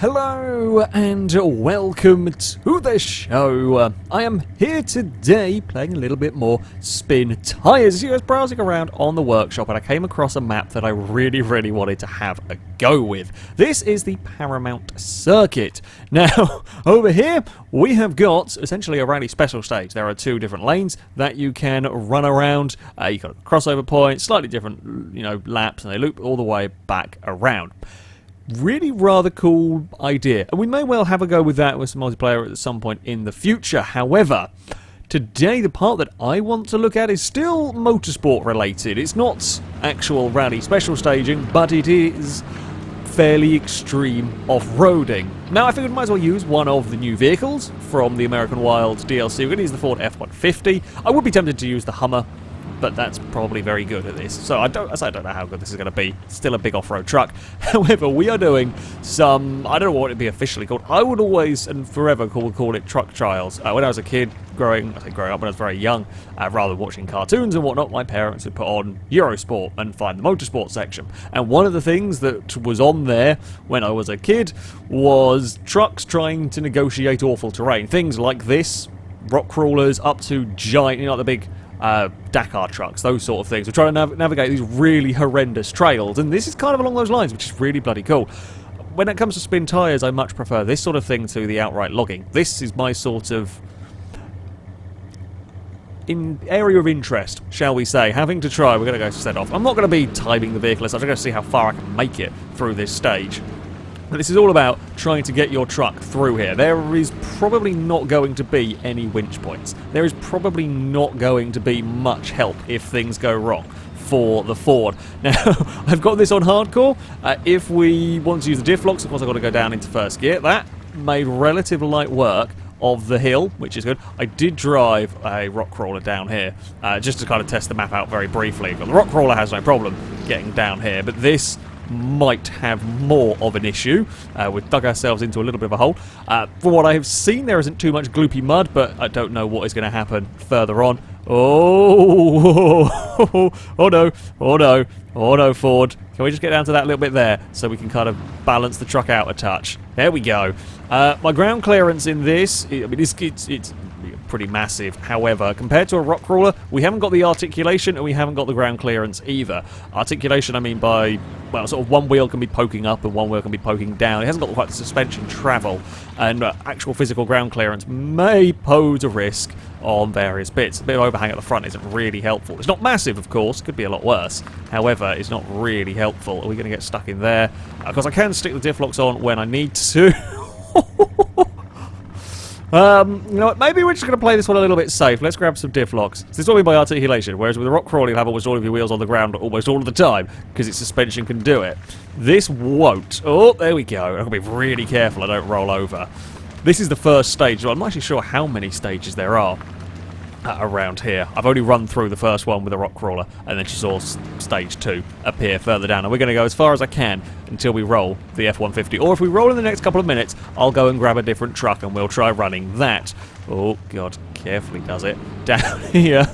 Hello and welcome to the show. I am here today playing a little bit more Spintires. I was browsing around on the workshop and I came across a map that I really wanted to have a go with. This is the Paramount Circuit. Now, over here we have got essentially a rally special stage. There are two different lanes that you can run around. You've got a crossover point, slightly different, laps, and they loop all the way back around. Really rather cool idea, and we may well have a go with that with some multiplayer at some point in the future. However, today the part that I want to look at is still motorsport related. It's not actual rally special staging, but it is fairly extreme off-roading. Now I figured I might as well use one of the new vehicles from the American Wilds DLC. We're going to use the Ford F150. I would be tempted to use the Hummer, but that's probably very good at this. So I don't know how good this is going to be. It's still a big off-road truck. However, we are doing some, I don't know what it'd be officially called. I would always and forever call it truck trials. When I was a kid, growing up when I was very young, rather than watching cartoons and whatnot, my parents would put on Eurosport and find the motorsport section. And one of the things that was on there when I was a kid was trucks trying to negotiate awful terrain. Things like this, rock crawlers, up to giant, the big Dakar trucks, those sort of things. We're trying to navigate these really horrendous trails, and this is kind of along those lines, which is really bloody cool. When it comes to Spintires, I much prefer this sort of thing to the outright logging. This is my sort of area of interest, shall we say. Having to try, we're going to go set off. I'm not going to be timing the vehicle as such. I'm going to see how far I can make it through this stage. But this is all about trying to get your truck through here. There is probably not going to be any winch points. There is probably not going to be much help if things go wrong for the Ford. Now, I've got this on hardcore. If we want to use the diff locks, of course I've got to go down into first gear. That made relative light work of the hill, which is good. I did drive a rock crawler down here, just to kind of test the map out very briefly. But the rock crawler has no problem getting down here, but this might have more of an issue. We've dug ourselves into a little bit of a hole. From what I have seen, there isn't too much gloopy mud, but I don't know what is going to happen further on. Oh, oh no, oh no, oh no, Ford. Can we just get down to that little bit there so we can kind of balance the truck out a touch? There we go. My ground clearance in this, it's pretty massive. However, compared to a rock crawler, we haven't got the articulation and we haven't got the ground clearance either. Articulation, I mean by, well, sort of one wheel can be poking up and one wheel can be poking down. It hasn't got quite the suspension travel, and actual physical ground clearance may pose a risk on various bits. A bit of overhang at the front isn't really helpful. It's not massive, of course. Could be a lot worse. However, it's not really helpful. Are we going to get stuck in there? Because I can stick the diff locks on when I need to. You know what, maybe we're just going to play this one a little bit safe. Let's grab some diff locks. So this is what I mean by articulation, whereas with a rock crawler you'll have almost all of your wheels on the ground almost all of the time, because its suspension can do it. This won't. Oh, there we go. I've got to be really careful I don't roll over. This is the first stage, so I'm not actually sure how many stages there are around here. I've only run through the first one with a rock crawler, and then she saw stage 2 appear further down. And we're going to go as far as I can until we roll the F150. Or if we roll in the next couple of minutes, I'll go and grab a different truck and we'll try running that. Oh, God, carefully does it. Down here.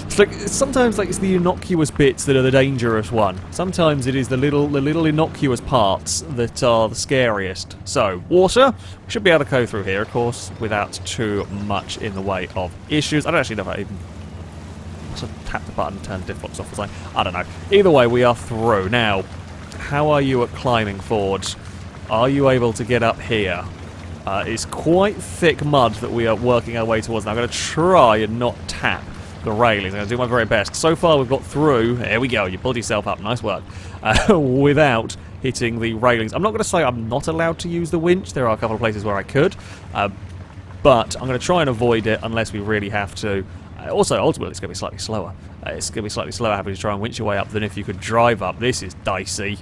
It's like, sometimes it's the innocuous bits that are the dangerous one. Sometimes it is the little innocuous parts that are the scariest. So, water. We should be able to go through here, of course, without too much in the way of issues. I don't actually know if I even sort of tap the button and turn the diff locks off. I don't know. Either way, we are through. Now, how are you at climbing, Ford? Are you able to get up here? It's quite thick mud that we are working our way towards. Now, I'm going to try and not tap the railings. I'm going to do my very best. So far we've got through, there we go, you pulled yourself up, nice work, without hitting the railings. I'm not going to say I'm not allowed to use the winch. There are a couple of places where I could, but I'm going to try and avoid it unless we really have to. Also, ultimately it's going to be slightly slower. It's going to be slightly slower having to try and winch your way up than if you could drive up. This is dicey.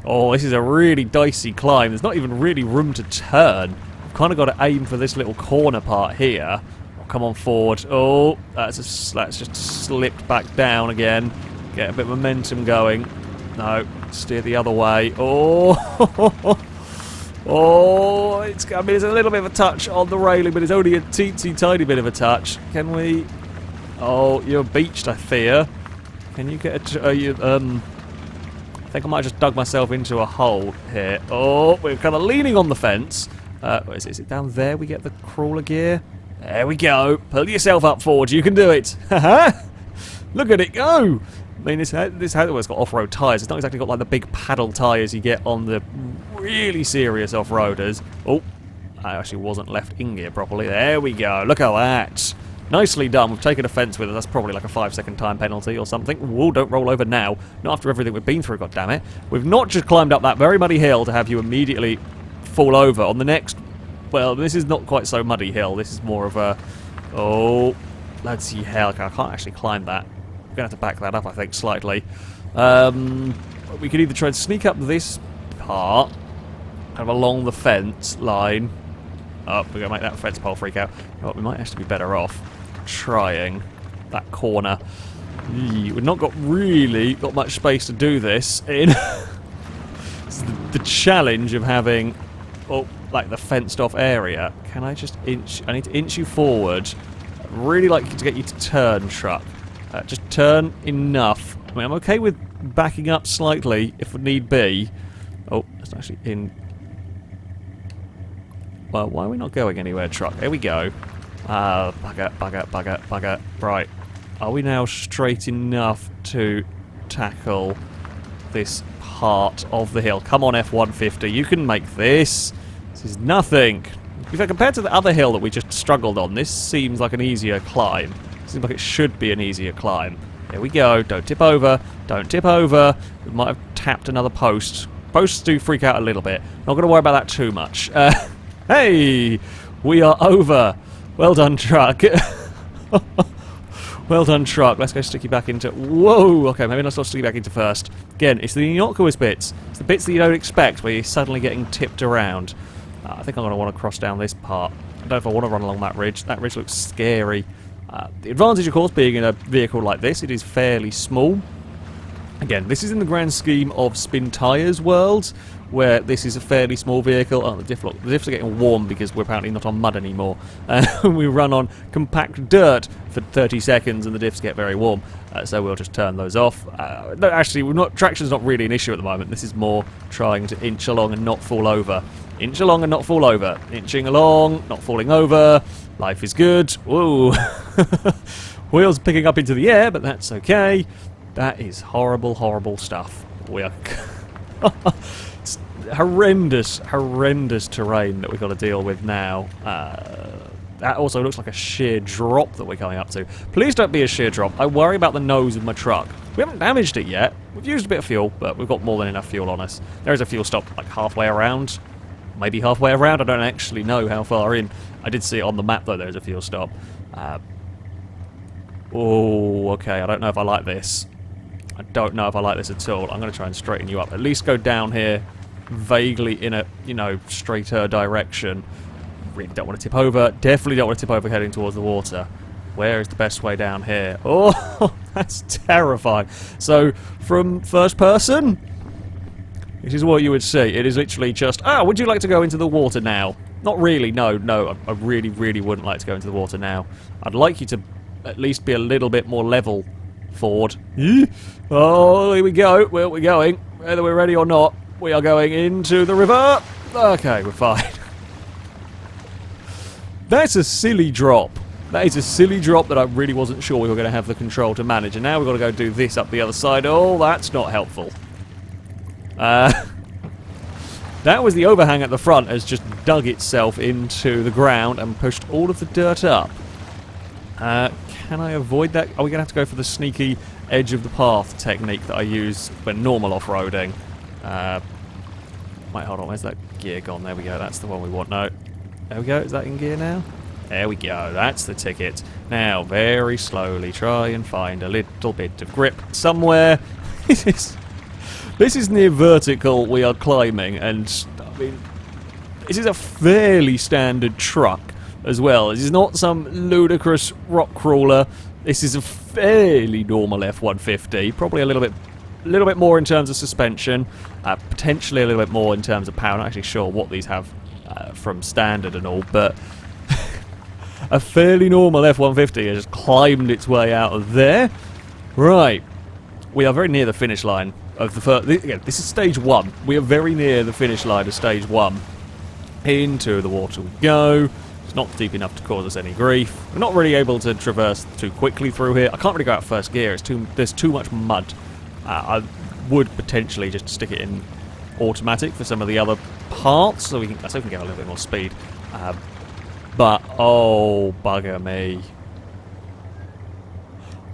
Oh, this is a really dicey climb. There's not even really room to turn. I've kind of got to aim for this little corner part here. Come on, Ford. Oh, that's just slipped back down again. Get a bit of momentum going. No, steer the other way. Oh, oh, it's a little bit of a touch on the railing, but it's only a teensy tiny bit of a touch. Can we? Oh, you're beached, I fear. Can you get a think I might have just dug myself into a hole here. Oh, we're kind of leaning on the fence. Is it down there we get the crawler gear? There we go. Pull yourself up, Ford. You can do it. Look at it go. I mean, this has got off-road tyres. It's not exactly got like the big paddle tyres you get on the really serious off-roaders. Oh, I actually wasn't left in gear properly. There we go. Look at that. Nicely done. We've taken offence with it. That's probably like a 5-second time penalty or something. Whoa, don't roll over now. Not after everything we've been through, goddammit. We've not just climbed up that very muddy hill to have you immediately fall over on the next... Well, this is not quite so muddy hill. This is more of a... Oh, bloody hell. I can't actually climb that. I'm going to have to back that up, I think, slightly. We could either try and sneak up this part, kind of along the fence line. Oh, we're going to make that fence pole freak out. You know what, we might actually be better off trying that corner. We've not really got much space to do this in. This is the challenge of having, like the fenced off area. Can I just inch? I need to inch you forward. I'd really like to get you to turn, truck. Just turn enough. I mean, I'm okay with backing up slightly if need be. Oh, that's actually in. Well, why are we not going anywhere, truck? There we go. Bugger. Right. Are we now straight enough to tackle this part of the hill? Come on, F150. You can make this. This is nothing. In fact, compared to the other hill that we just struggled on, this seems like an easier climb. Seems like it should be an easier climb. There we go. Don't tip over. Don't tip over. We might have tapped another post. Posts do freak out a little bit. Not going to worry about that too much. Hey! We are over. Well done, truck. Well done, truck. Let's go stick you back into... Whoa! Okay, maybe let's not stick you back into first. Again, it's the innocuous bits. It's the bits that you don't expect where you're suddenly getting tipped around. I think I'm going to want to cross down this part. I don't know if I want to run along that ridge. That ridge looks scary. The advantage, of course, being in a vehicle like this, it is fairly small. Again, this is in the grand scheme of Spintires world, where this is a fairly small vehicle. Oh, the diffs are getting warm because we're apparently not on mud anymore. We run on compact dirt for 30 seconds and the diffs get very warm. So we'll just turn those off. No, actually, traction's not really an issue at the moment. This is more trying to inch along and not fall over. Inch along and not fall over. Inching along, not falling over. Life is good. Whoa. Wheels picking up into the air, but that's okay. That is horrible, horrible stuff. We are... It's horrendous terrain that we've got to deal with now. That also looks like a sheer drop that we're coming up to. Please don't be a sheer drop. I worry about the nose of my truck. We haven't damaged it yet. We've used a bit of fuel, but we've got more than enough fuel on us. There is a fuel stop like halfway around. Maybe halfway around. I don't actually know how far in. I did see it on the map, though, there's a fuel stop. Oh, okay. I don't know if I like this. I don't know if I like this at all. I'm going to try and straighten you up. At least go down here vaguely in a, straighter direction. Really don't want to tip over. Definitely don't want to tip over heading towards the water. Where is the best way down here? Oh, that's terrifying. So, from first person, this is what you would see. It is literally just, would you like to go into the water now? Not really, no. I really, really wouldn't like to go into the water now. I'd like you to at least be a little bit more level, Ford. Oh, here we go. Well, we're going. Whether we're ready or not, we are going into the river. Okay, we're fine. That's a silly drop. That is a silly drop that I really wasn't sure we were going to have the control to manage. And now we've got to go do this up the other side. Oh, that's not helpful. That was the overhang at the front has just dug itself into the ground and pushed all of the dirt up. Can I avoid that? Are we going to have to go for the sneaky edge of the path technique that I use when normal off-roading? Wait, hold on. Where's that gear gone? There we go. That's the one we want. No. There we go. Is that in gear now? There we go. That's the ticket. Now, very slowly try and find a little bit of grip somewhere. This is near vertical we are climbing, and I mean, this is a fairly standard truck as well. This is not some ludicrous rock crawler. This is a fairly normal F150. Probably a little bit more in terms of suspension, potentially a little bit more in terms of power. I'm not actually sure what these have from standard and all, but a fairly normal F150 has climbed its way out of there. Right. we are very near the finish line of the first... Again, this is stage 1. We are very near the finish line of stage 1. Into the water we go. It's not deep enough to cause us any grief. We're not really able to traverse too quickly through here. I can't really go out first gear. There's too much mud. I would potentially just stick it in automatic for some of the other parts, so we can get a little bit more speed. But, oh, bugger me.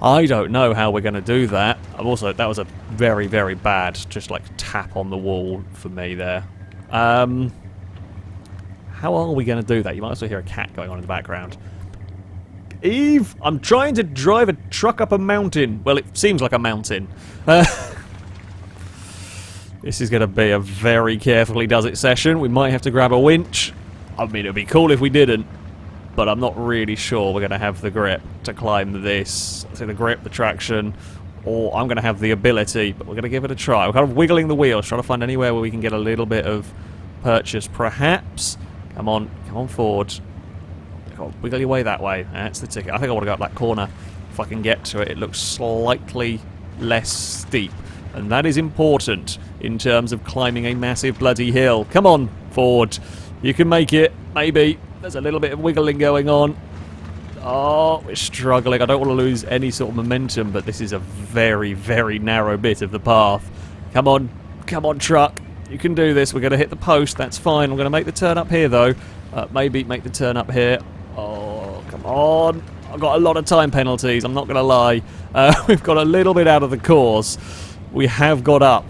I don't know how we're going to do that. That was a very, very bad, just like, tap on the wall for me there. How are we going to do that? You might also hear a cat going on in the background. Eve, I'm trying to drive a truck up a mountain. Well, it seems like a mountain. This is going to be a very carefully does it session. We might have to grab a winch. I mean, it would be cool if we didn't, but I'm not really sure we're going to have the grip to climb this. So the grip, the traction, or I'm going to have the ability, but we're going to give it a try. We're kind of wiggling the wheels, trying to find anywhere where we can get a little bit of purchase, perhaps. Come on Ford. Wiggle your way that way. That's the ticket. I think I want to go up that corner if I can get to it. It looks slightly less steep, and that is important in terms of climbing a massive bloody hill. Come on, Ford. You can make it. Maybe. There's a little bit of wiggling going on. Oh, we're struggling. I don't want to lose any sort of momentum, but this is a very, very narrow bit of the path. Come on, truck. You can do this. We're going to hit the post. That's fine. I'm going to make the turn up here, though. Maybe make the turn up here. Oh, come on. I've got a lot of time penalties. I'm not going to lie. We've got a little bit out of the course. We have got up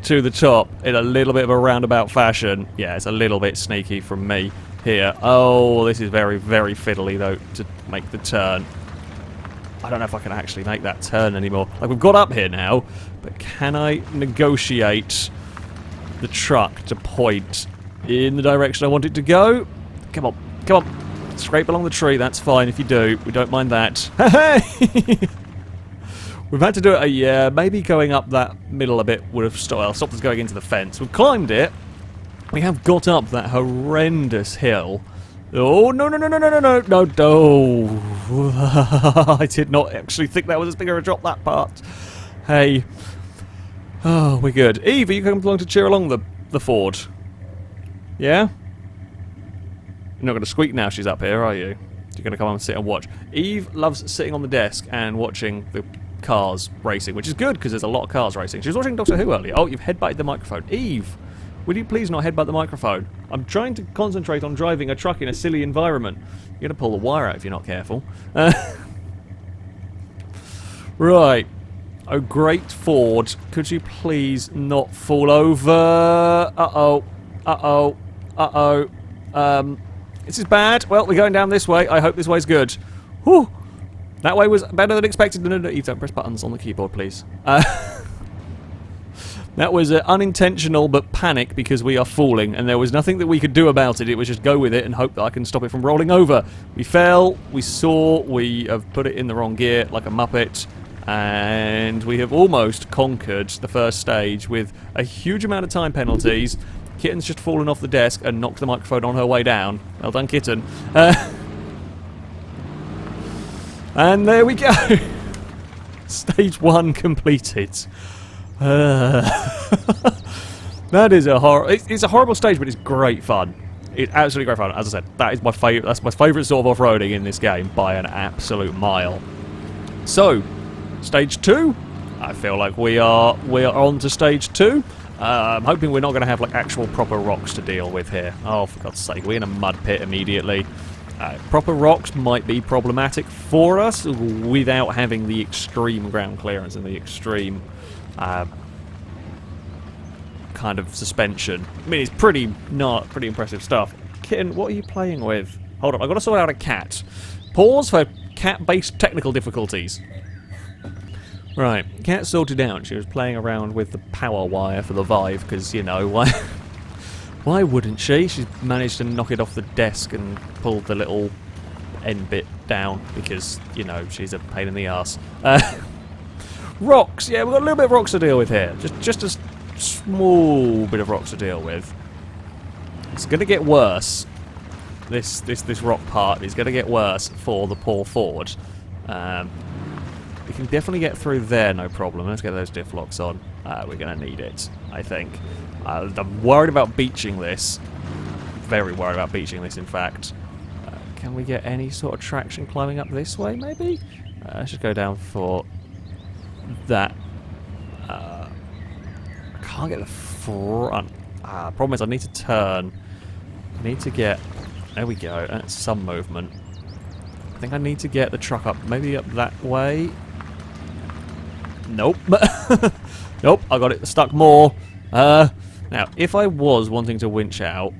to the top in a little bit of a roundabout fashion. Yeah, it's a little bit sneaky from me here. Oh, this is very, very fiddly, though, to make the turn. I don't know if I can actually make that turn anymore. Like, we've got up here now, but can I negotiate the truck to point in the direction I want it to go? Come on. Scrape along the tree, that's fine if you do. We don't mind that. Hey! We've had to do it, yeah, maybe going up that middle a bit would have stopped us going into the fence. We've climbed it. We have got up that horrendous hill. Oh, no. I did not actually think that was as big of a drop, that part. Hey. Oh, we're good. Eve, are you coming along to cheer along the Ford? Yeah? You're not going to squeak now she's up here, are you? You're going to come on and sit and watch. Eve loves sitting on the desk and watching the cars racing, which is good because there's a lot of cars racing. She was watching Doctor Who earlier. Oh, you've headbutted the microphone. Eve, would you please not headbutt the microphone? I'm trying to concentrate on driving a truck in a silly environment. You're going to pull the wire out if you're not careful. Right. Oh, great Ford. Could you please not fall over? This is bad. Well, we're going down this way. I hope this way's good. Whew. That way was better than expected. No, Eve, don't press buttons on the keyboard, please. That was unintentional, but panic because we are falling, and there was nothing that we could do about it. It was just go with it and hope that I can stop it from rolling over. We fell, we saw, we have put it in the wrong gear like a muppet, and we have almost conquered the first stage with a huge amount of time penalties. Kitten's just fallen off the desk and knocked the microphone on her way down. Well done, Kitten. And there we go. Stage 1 completed. That is it's a horrible stage, but it's great fun. It's absolutely great fun. As I said, that is my favourite. That's my favourite sort of off-roading in this game by an absolute mile. So, stage 2. I feel like we are on to stage 2. I'm hoping we're not going to have like actual proper rocks to deal with here. Oh, for God's sake, we're in a mud pit immediately. Proper rocks might be problematic for us without having the extreme ground clearance and the extreme kind of suspension. I mean, it's pretty impressive stuff. Kitten, what are you playing with? Hold on, I've got to sort out a cat. Pause for cat-based technical difficulties. Right, cat sorted out. She was playing around with the power wire for the Vive, because, you know, why wouldn't she? She's managed to knock it off the desk and pull the little end bit down, because, you know, she's a pain in the arse. Rocks! Yeah, we've got a little bit of rocks to deal with here. Just a small bit of rocks to deal with. It's going to get worse. This rock part is going to get worse for the poor Ford. We can definitely get through there, no problem. Let's get those diff locks on. We're going to need it, I think. I'm worried about beaching this. Very worried about beaching this, in fact. Can we get any sort of traction climbing up this way, maybe? Let's just go down for that. I can't get the front. Problem is I need to turn. I need to get... There we go. That's some movement. I think I need to get the truck up, maybe up that way. Nope. Nope, I got it stuck more. Now, if I was wanting to winch out,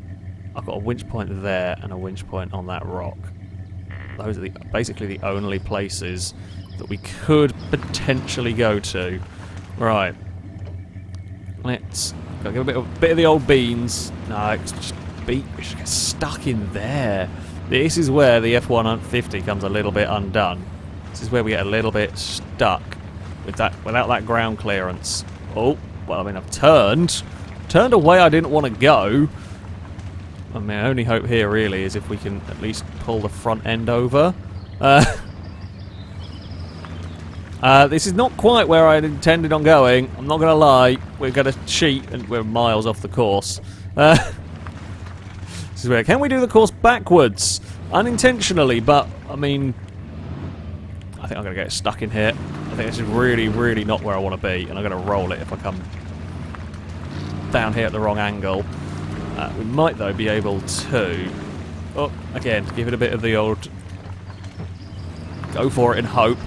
I've got a winch point there and a winch point on that rock. Those are basically the only places that we could potentially go to. Right. Let's go get a bit of the old beans. No, we should get stuck in there. This is where the F150 comes a little bit undone. This is where we get a little bit stuck with that, without that ground clearance. Oh, well, I mean, I've turned away. I didn't want to go. I mean, my only hope here really is if we can at least pull the front end over. This is not quite where I intended on going. I'm not going to lie. We're going to cheat and we're miles off the course. This is where... Can we do the course backwards? Unintentionally, but, I mean... I think I'm going to get stuck in here. I think this is really, really not where I want to be, and I'm going to roll it if I come down here at the wrong angle. We might, though, be able to... Oh, again, give it a bit of the old... Go for it and hope.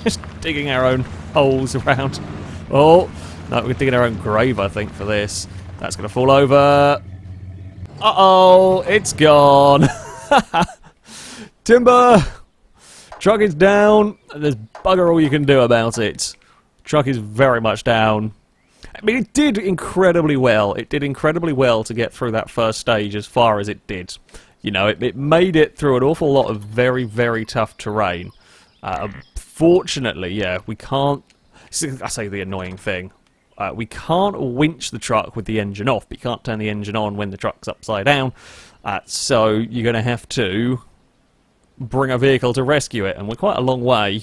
Just digging our own holes around. Oh, no, we're digging our own grave, I think, for this. That's going to fall over. Uh-oh, it's gone. Timber! Truck is down, and there's bugger all you can do about it. Truck is very much down. I mean, it did incredibly well. It did incredibly well to get through that first stage as far as it did. You know, it made it through an awful lot of very, very tough terrain. Fortunately, yeah, we can't... I say the annoying thing. We can't winch the truck with the engine off, but you can't turn the engine on when the truck's upside down. So you're going to have to bring a vehicle to rescue it, and we're quite a long way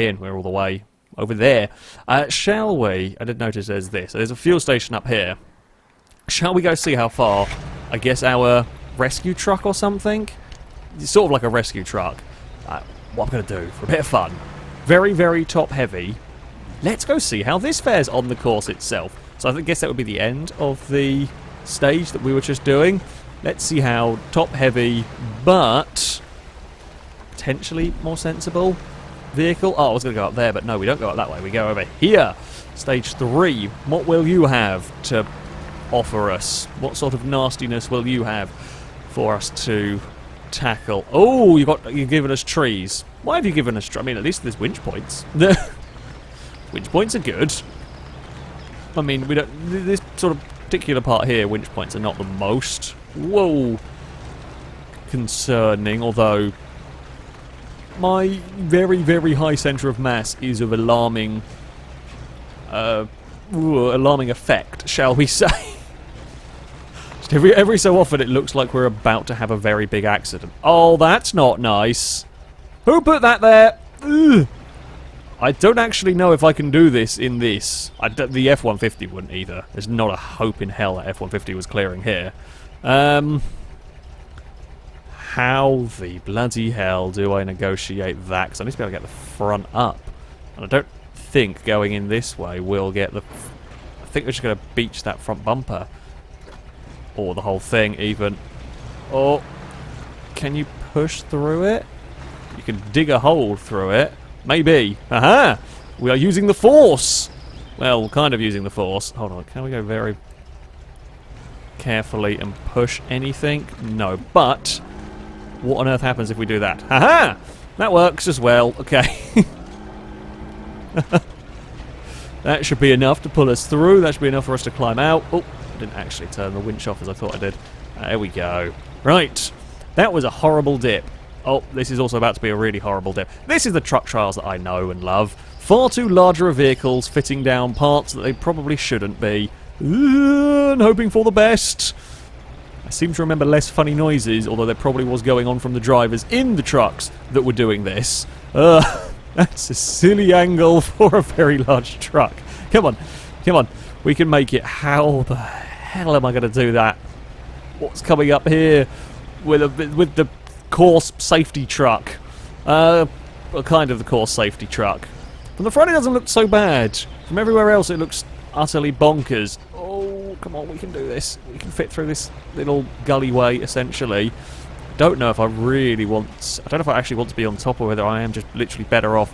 in. We're all the way over there. Shall we? I did notice there's this. There's a fuel station up here. Shall we go see how far? I guess our rescue truck or something? It's sort of like a rescue truck. What I'm going to do for a bit of fun. Very, very top heavy. Let's go see how this fares on the course itself. So I guess that would be the end of the stage that we were just doing. Let's see how top heavy, but potentially more sensible vehicle. Oh, I was going to go up there, but no, we don't go up that way. We go over here. Stage 3. What will you have to offer us? What sort of nastiness will you have for us to tackle? Oh, you've given us trees. Why have you given us trees? I mean, at least there's winch points. Winch points are good. I mean, we don't... This sort of particular part here, winch points are not the most... Whoa! Concerning, although... My very, very high centre of mass is of alarming... alarming effect, shall we say. Just every so often it looks like we're about to have a very big accident. Oh, that's not nice. Who put that there? Ugh. I don't actually know if I can do this in this. The F150 wouldn't either. There's not a hope in hell that F150 was clearing here. How the bloody hell do I negotiate that? Because I need to be able to get the front up. And I don't think going in this way will get the... I think we're just going to beach that front bumper. Or the whole thing, even. Oh, can you push through it? You can dig a hole through it. Maybe. Aha! We are using the force! Well, kind of using the force. Hold on, can we go very carefully and push anything? No, but what on earth happens if we do that? Haha! That works as well. Okay. That should be enough to pull us through. That should be enough for us to climb out. Oh, I didn't actually turn the winch off as I thought I did. There we go. Right. That was a horrible dip. Oh, this is also about to be a really horrible dip. This is the truck trials that I know and love. Far too larger vehicles fitting down parts that they probably shouldn't be. And hoping for the best. I seem to remember less funny noises, although there probably was going on from the drivers in the trucks that were doing this. That's a silly angle for a very large truck. Come on, come on. We can make it. How the hell am I going to do that? What's coming up here with the course safety truck? Well, kind of the course safety truck. From the front it doesn't look so bad. From everywhere else it looks utterly bonkers. Oh, come on, we can do this. We can fit through this little gully way, essentially. I don't know if I really want... I don't know if I actually want to be on top or whether I am just literally better off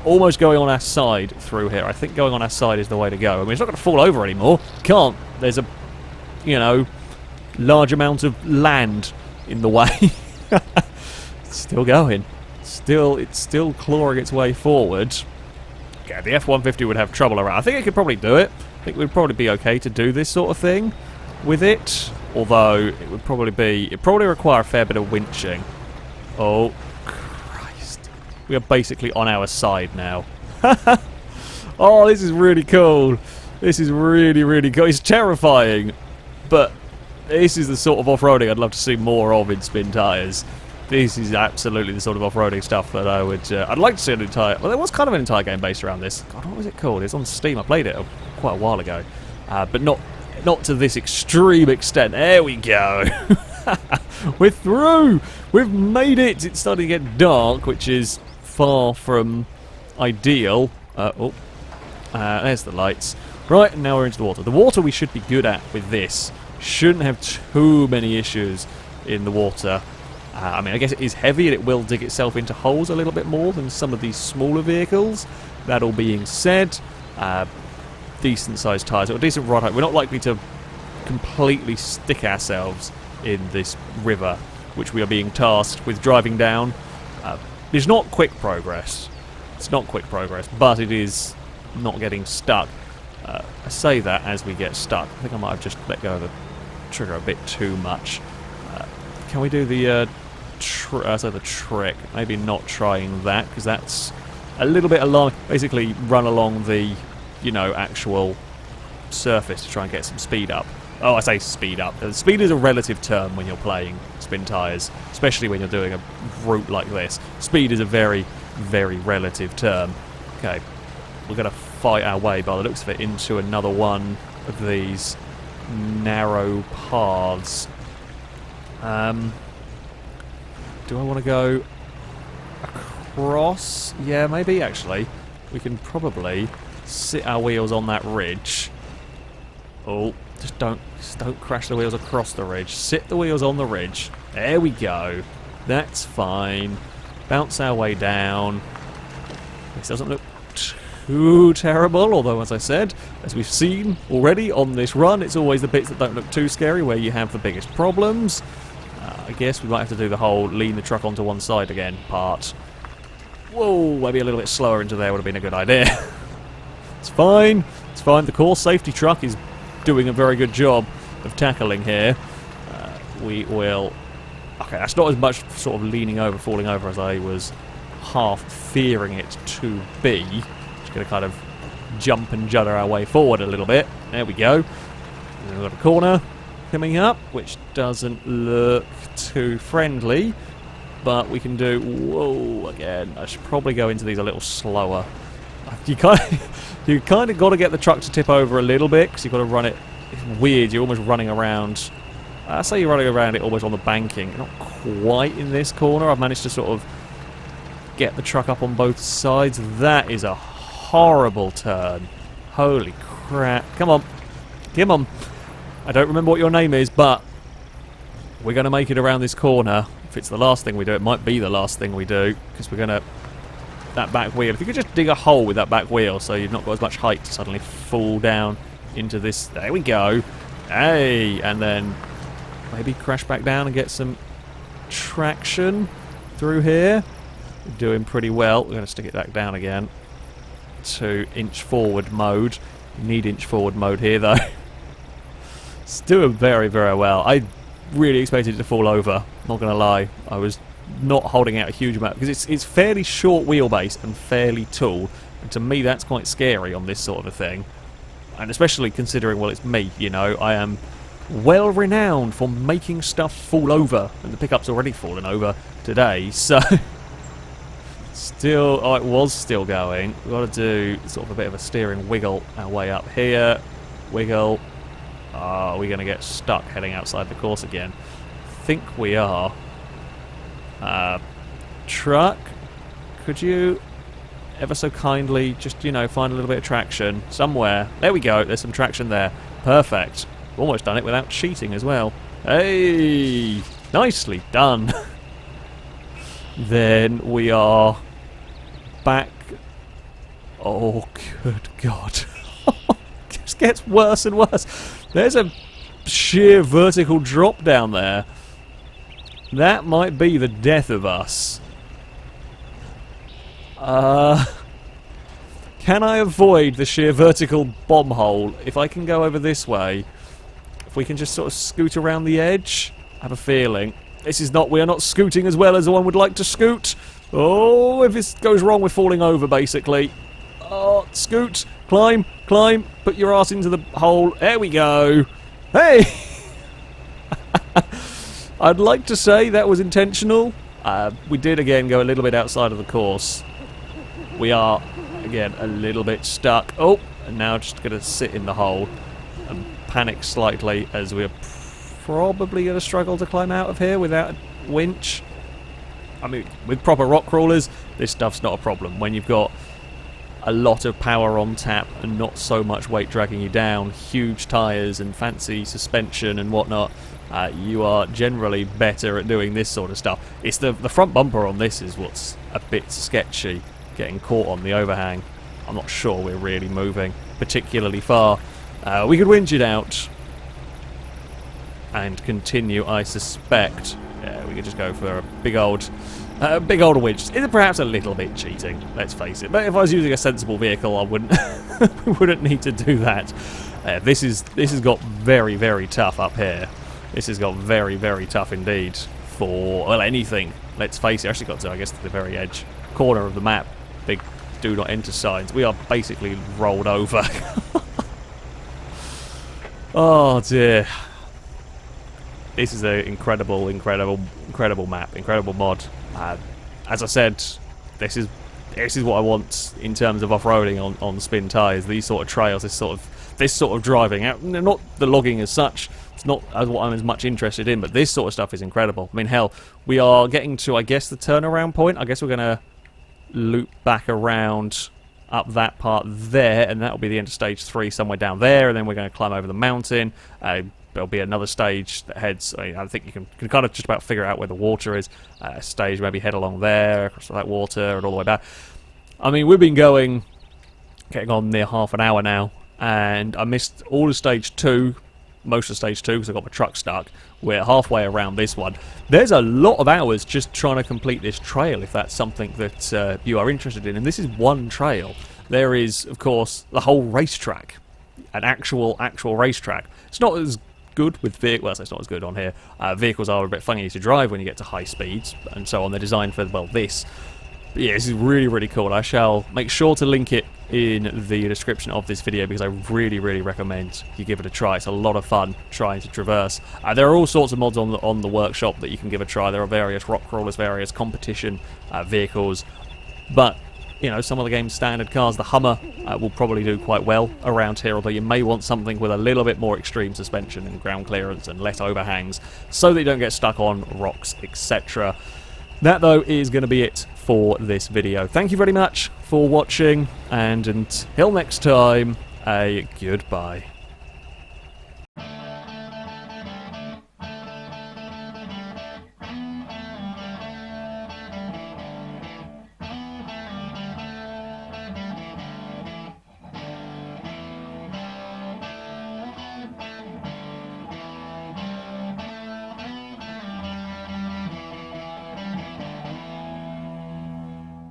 almost going on our side through here. I think going on our side is the way to go. I mean, it's not going to fall over anymore. Can't. There's a, you know, large amount of land in the way. It's still going. It's still clawing its way forward. Okay, the F150 would have trouble around. I think it could probably do it. I think it would probably be okay to do this sort of thing with it. Although it would probably require a fair bit of winching. Oh, Christ. We are basically on our side now. Oh, this is really cool. This is really, really cool. It's terrifying, but this is the sort of off-roading I'd love to see more of in Spintires. This is absolutely the sort of off-roading stuff that I would... I'd like to see an entire... Well, there was kind of an entire game based around this. God, what was it called? It's on Steam. I played it quite a while ago. But not to this extreme extent. There we go. We're through. We've made it. It's starting to get dark, which is far from ideal. There's the lights. Right, and now we're into the water. The water we should be good at with this. Shouldn't have too many issues in the water. I mean, I guess it is heavy and it will dig itself into holes a little bit more than some of these smaller vehicles. That all being said, decent sized tyres, or decent rod height. We're not likely to completely stick ourselves in this river, which we are being tasked with driving down. It's not quick progress. It's not quick progress, but it is not getting stuck. I say that as we get stuck. I think I might have just let go of the trigger a bit too much. Can we do the the trick? Maybe not trying that, because that's a little bit alarming. Basically run along the, you know, actual surface to try and get some speed up. Oh, I say speed up. Speed is a relative term when you're playing Spintires, especially when you're doing a route like this. Speed is a very, very relative term. Okay, we're going to fight our way, by the looks of it, into another one of these narrow paths. Do I want to go across? Yeah, maybe, actually. We can probably sit our wheels on that ridge. Oh, just don't crash the wheels across the ridge. Sit the wheels on the ridge. There we go. That's fine. Bounce our way down. This doesn't look too terrible, although, as I said, as we've seen already on this run, it's always the bits that don't look too scary where you have the biggest problems. I guess we might have to do the whole lean the truck onto one side again part. Whoa, maybe a little bit slower into there would have been a good idea. It's fine. It's fine. The course safety truck is doing a very good job of tackling here. We will... Okay, that's not as much sort of leaning over, falling over as I was half fearing it to be. Just going to kind of jump and judder our way forward a little bit. There we go. And then we've got a corner coming up, which doesn't look too friendly, but we can do... Whoa, again. I should probably go into these a little slower. You kind of got to get the truck to tip over a little bit, because you've got to run it... It's weird, you're almost running around... I say you're running around it almost on the banking. Not quite in this corner. I've managed to sort of get the truck up on both sides. That is a horrible turn. Holy crap. Come on. Come on. I don't remember what your name is, but we're going to make it around this corner. If it's the last thing we do, it might be the last thing we do, because we're going to... That back wheel. If you could just dig a hole with that back wheel so you've not got as much height to suddenly fall down into this... There we go. Hey! And then maybe crash back down and get some traction through here. We're doing pretty well. We're going to stick it back down again to inch forward mode. You need inch forward mode here, though. It's doing very, very well. I really expected it to fall over, not going to lie. I was not holding out a huge amount, because it's fairly short wheelbase and fairly tall, and to me that's quite scary on this sort of a thing. And especially considering, well, it's me, you know, I am well renowned for making stuff fall over, and the pickup's already fallen over today, so Still, oh, it was still going. We've got to do sort of a bit of a steering wiggle our way up here. Wiggle. Are we going to get stuck heading outside the course again? I think we are. Truck, could you ever so kindly just, you know, find a little bit of traction somewhere? There we go. There's some traction there. Perfect. Almost done it without cheating as well. Hey! Nicely done. Then we are back. Oh, good God. It just gets worse and worse. There's a sheer vertical drop down there. That might be the death of us. Can I avoid the sheer vertical bomb hole if I can go over this way? If we can just sort of scoot around the edge? I have a feeling. This is not, we are not scooting as well as one would like to scoot. Oh, if this goes wrong, we're falling over, basically. Oh, scoot, climb, climb, put your ass into the hole. There we go. Hey! I'd like to say that was intentional. We did, again, go a little bit outside of the course. We are, again, a little bit stuck. Oh, and now just going to sit in the hole and panic slightly as we're probably going to struggle to climb out of here without a winch. I mean, with proper rock crawlers, this stuff's not a problem. When you've got a lot of power on tap and not so much weight dragging you down, huge tyres and fancy suspension and whatnot, you are generally better at doing this sort of stuff. It's the front bumper on this is what's a bit sketchy, getting caught on the overhang. I'm not sure we're really moving particularly far. We could winch it out and continue, I suspect. Yeah, we could just go for a big old winch. It's perhaps a little bit cheating, let's face it. But if I was using a sensible vehicle, I wouldn't wouldn't need to do that. This has got very, very tough up here. This has got very, very tough indeed for, well, anything. Let's face it, actually got to, I guess, to the very edge corner of the map. Big do not enter signs. We are basically rolled over. Oh dear. This is an incredible, incredible, incredible map, incredible mod. As I said, this is what I want in terms of off-roading on Spintires. These sort of trails, this sort of driving out. Not the logging as such. It's not what I'm as much interested in, but this sort of stuff is incredible. I mean, hell, we are getting to, I guess, the turnaround point. I guess we're going to loop back around up that part there, and that'll be the end of stage 3 somewhere down there, and then we're going to climb over the mountain. There'll be another stage that heads, I think you can kind of just about figure out where the water is. A stage maybe head along there, across that water, and all the way back. I mean, we've been getting on near half an hour now, and I missed all of stage 2, most of stage 2, because I got my truck stuck. We're halfway around this one. There's a lot of hours just trying to complete this trail, if that's something that you are interested in. And this is one trail. There is, of course, the whole racetrack, an actual racetrack. It's not as good with vehicles. Well, it's not as good on here. Vehicles are a bit funny to drive when you get to high speeds and so on. They're designed for, well, this. But yeah, this is really, really cool. I shall make sure to link it in the description of this video because I really, really recommend you give it a try. It's a lot of fun trying to traverse. There are all sorts of mods on the workshop that you can give a try. There are various rock crawlers, various competition vehicles, but you know, some of the game's standard cars, the Hummer will probably do quite well around here, although you may want something with a little bit more extreme suspension and ground clearance and less overhangs so that you don't get stuck on rocks, etc. That, though, is going to be it for this video. Thank you very much for watching, and until next time, a goodbye.